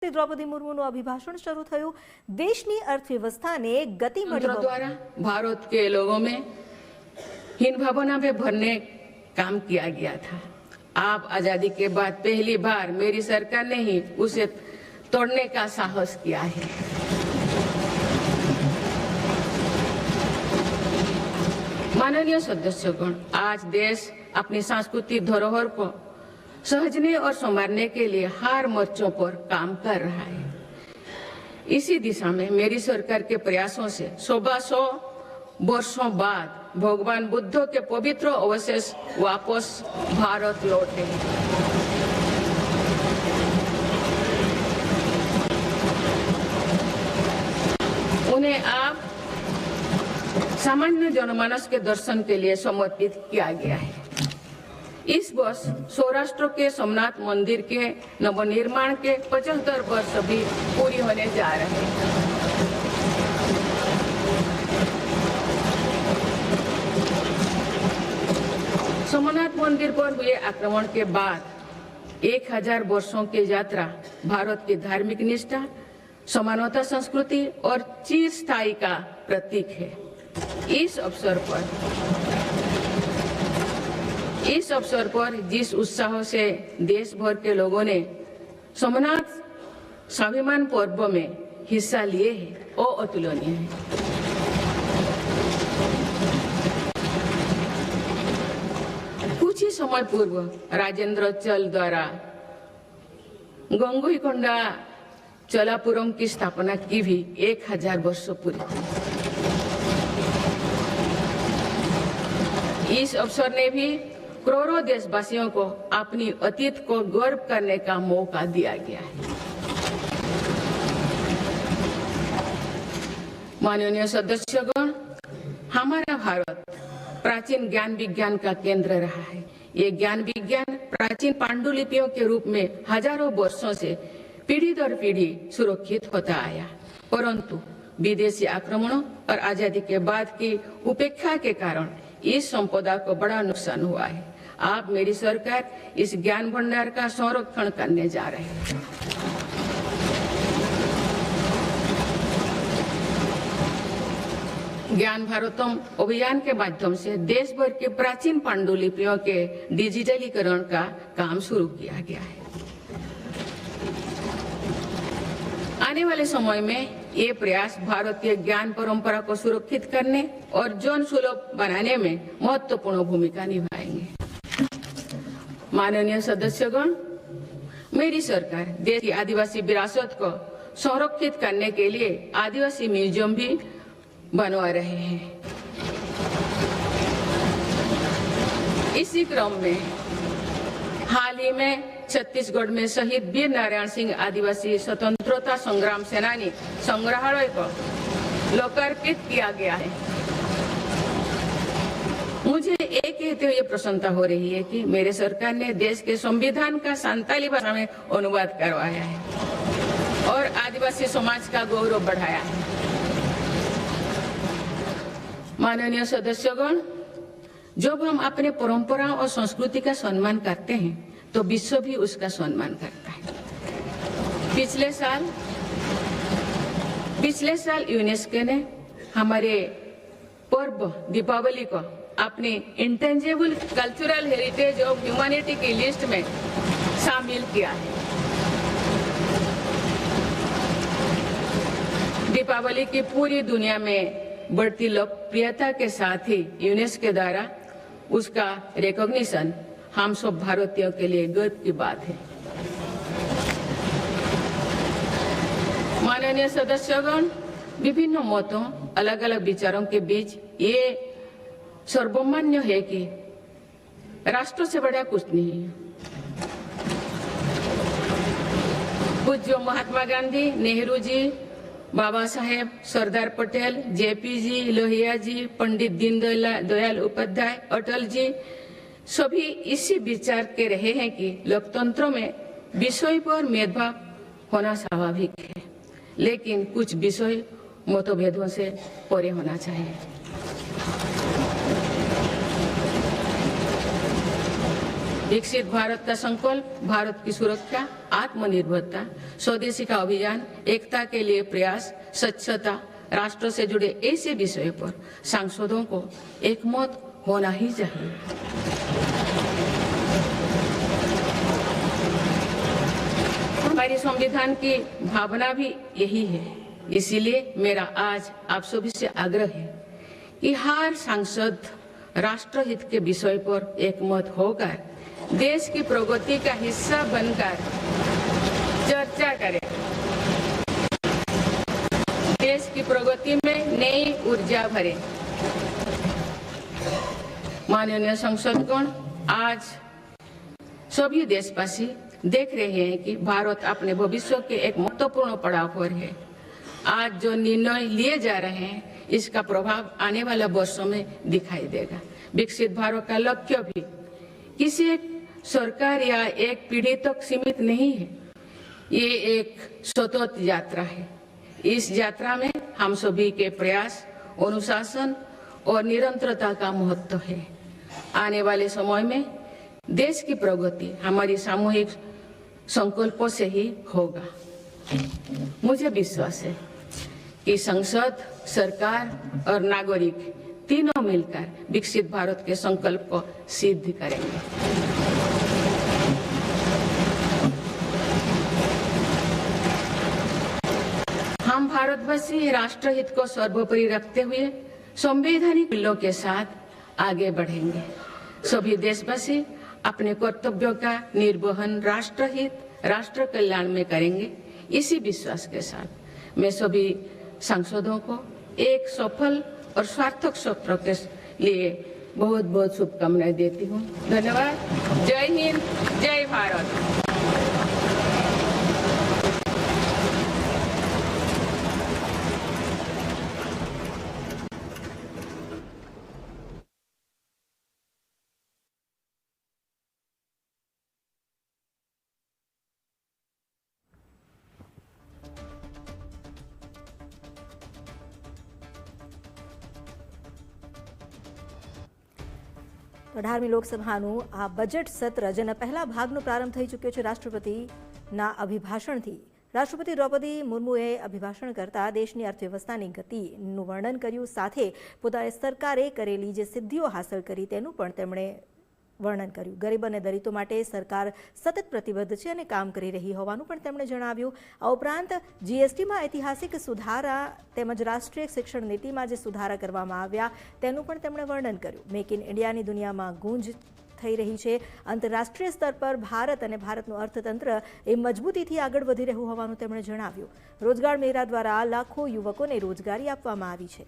રાષ્ટ્રપતિ દ્રૌપદી મુર્મુનું અભિભાષણ શરૂ થયું। દેશની અર્થવ્યવસ્થાને ગતિ મળવા द्वारा भारत के लोगों में हीन भावना में भरने काम किया गया था। आप आजादी के बाद पहली बार मेरी सरकार ने ही उसे तोड़ने का साहस किया है। माननीय सदस्यगण, आज देश अपनी सांस्कृतिक धरोहर को सहजने और संवारने के लिए हर मोर्चों पर काम कर रहा है। इसी दिशा में मेरी सरकार के प्रयासों से 100 वर्षों बाद भगवान बुद्ध के पवित्र अवशेष वापस भारत लौटे। उन्हें आप सामान्य जनमानस के दर्शन के लिए समर्पित किया गया है। इस वर्ष सौराष्ट्र के सोमनाथ मंदिर के नवनिर्माण के 75 वर्ष भी पूरी होने जा रहे हैं। सोमनाथ मंदिर पर हुए आक्रमण के बाद 1000 वर्षों की यात्रा भारत की धार्मिक निष्ठा, समानता, संस्कृति और चिरस्थायी का प्रतीक है। इस अवसर पर जिस उत्साह से देश भर के लोगों ने सोमनाथ स्वाभिमान पर्व में हिस्सा लिए हैं, वो अतुलनीय है। कुछ ही समय पूर्व राजेंद्र चल द्वारा गंगईकोंडा चोलापुरम की स्थापना की भी 1000 वर्ष पूरी। इस अवसर ने भी करोड़ों देशवासियों को अपनी अतीत को गर्व करने का मौका दिया गया है। माननीय सदस्यगण, हमारा भारत प्राचीन ज्ञान विज्ञान का केंद्र रहा है। ये ज्ञान विज्ञान प्राचीन पांडुलिपियों के रूप में हजारों वर्षों से पीढ़ी दर पीढ़ी सुरक्षित होता आया, परंतु विदेशी आक्रमणों और आजादी के बाद की उपेक्षा के कारण इस संपदा को बड़ा नुकसान हुआ है। आप मेरी सरकार इस ज्ञान भंडार का संरक्षण करने जा रहे हैं। ज्ञान भारतम अभियान के माध्यम से देश भर के प्राचीन पांडुलिपियों के डिजिटलीकरण का काम शुरू किया गया है। आने वाले समय में ये प्रयास भारतीय ज्ञान परंपरा को सुरक्षित करने और जन सुलभ बनाने में महत्वपूर्ण भूमिका निभाएंगे। माननीय सदस्यगण, मेरी सरकार देश की आदिवासी विरासत को संरक्षित करने के लिए आदिवासी म्यूजियम भी बनवा रहे हैं। इसी क्रम में हाल ही में छत्तीसगढ़ में शहीद वीर नारायण सिंह आदिवासी स्वतंत्रता संग्राम सेनानी संग्रहालय को लोकार्पित किया गया है। मुझे एक कहते हुए प्रसन्नता हो रही है कि मेरे सरकार ने देश के संविधान का संताली भाषा में अनुवाद करवाया है और आदिवासी समाज का गौरव बढ़ाया है। माननीय सदस्यगण, जब हम अपने परंपराओं और संस्कृति का सम्मान करते हैं तो विश्व भी उसका सम्मान करता है। पिछले साल यूनेस्को ने हमारे पर्व दीपावली को अपनी intangible cultural heritage of humanity की लिस्ट में शामिल किया है। दीपावली की पूरी दुनिया में बढ़ती लोकप्रियता के साथ ही यूनेस्को द्वारा उसका रिकॉग्निशन हम सब भारतीयों के लिए गर्व की बात है। माननीय सदस्यगण, विभिन्न मतों, अलग अलग विचारों के बीच ये सर्वमान्य है कि राष्ट्र से बड़ा कुछ नहीं है। पूज्य महात्मा गांधी, नेहरू जी, बाबा साहेब, सरदार पटेल, जेपी जी, लोहिया जी, पंडित दीनदयाल उपाध्याय, अटल जी सभी इसी विचार के रहे हैं कि लोकतंत्र में विषय पर भेदभाव होना स्वाभाविक है, लेकिन कुछ विषय मतभेदों से परे होना चाहिए। विकसित भारत का संकल्प, भारत की सुरक्षा आत्मनिर्भरता, स्वदेशी का अभियान, एकता के लिए प्रयास, स्वच्छता, राष्ट्र से जुड़े ऐसे विषयों पर सांसदों को एकमत होना ही चाहिए। हमारे संविधान की भावना भी यही है। इसीलिए मेरा आज आप सभी से आग्रह है कि हर सांसद राष्ट्रहित के विषय पर एकमत होकर देश की प्रगति का हिस्सा बनकर चर्चा करें। देश की प्रगति में नई ऊर्जा भरे। माननीय सांसदगण, आज सभी देशवासी देख रहे हैं कि भारत अपने भविष्य के एक महत्वपूर्ण पड़ाव पर है। आज जो निर्णय लिए जा रहे हैं, इसका प्रभाव आने वाले वर्षों में दिखाई देगा। विकसित भारत का लक्ष्य भी किसी एक सरकार या एक पीढ़ी तक सीमित नहीं है। ये एक सतत यात्रा है। इस यात्रा में हम सभी के प्रयास, अनुशासन और निरंतरता का महत्व है। आने वाले समय में देश की प्रगति हमारी सामूहिक संकल्पों से ही होगा। मुझे विश्वास है कि संसद, सरकार और नागरिक तीनों मिलकर विकसित भारत के संकल्प को सिद्ध करेंगे। हम भारतवासी राष्ट्रहित को सर्वोपरि रखते हुए संवैधानिक मूल्यों के साथ आगे बढ़ेंगे। सभी देशवासी अपने कर्तव्यों का निर्वहन राष्ट्रहित, राष्ट्र कल्याण में करेंगे। इसी विश्वास के साथ मैं सभी सांसदों को एक सफल और सार्थक सत्र के लिए बहुत बहुत शुभकामनाएं देती हूँ। धन्यवाद। जय हिंद, जय भारत। તો 18મી લોકસભાનું આ બજેટ સત્ર જેના પહેલા ભાગનો પ્રારંભ થઈ ચૂક્યો છે રાષ્ટ્રપતિના અભિભાષણથી। રાષ્ટ્રપતિ દ્રૌપદી મુર્મુએ અભિભાષણ કરતા દેશની અર્થવ્યવસ્થાની ગતિનું વર્ણન કર્યું, સાથે પોતાની સરકારે કરેલી જે સિદ્ધિઓ હાંસલ કરી તેનું પણ તેમણે વર્ણન કર્યું। ગરીબ અને દલિતો માટે સરકાર સતત પ્રતિબદ્ધ છે અને કામ કરી રહી હોવાનું પણ તેમણે જણાવ્યું। આ ઉપરાંત જીએસટીમાં ઐતિહાસિક સુધારા તેમજ રાષ્ટ્રીય શિક્ષણ નીતિમાં જે સુધારા કરવામાં આવ્યા તેનું પણ તેમણે વર્ણન કર્યું। મેક ઇન ઇન્ડિયાની દુનિયામાં ગૂંજ થઈ રહી છે। આંતરરાષ્ટ્રીય સ્તર પર ભારત અને ભારતનું અર્થતંત્ર એ મજબૂતીથી આગળ વધી રહ્યું હોવાનું તેમણે જણાવ્યું। રોજગાર મેળા દ્વારા લાખો યુવકોને રોજગારી આપવામાં આવી છે।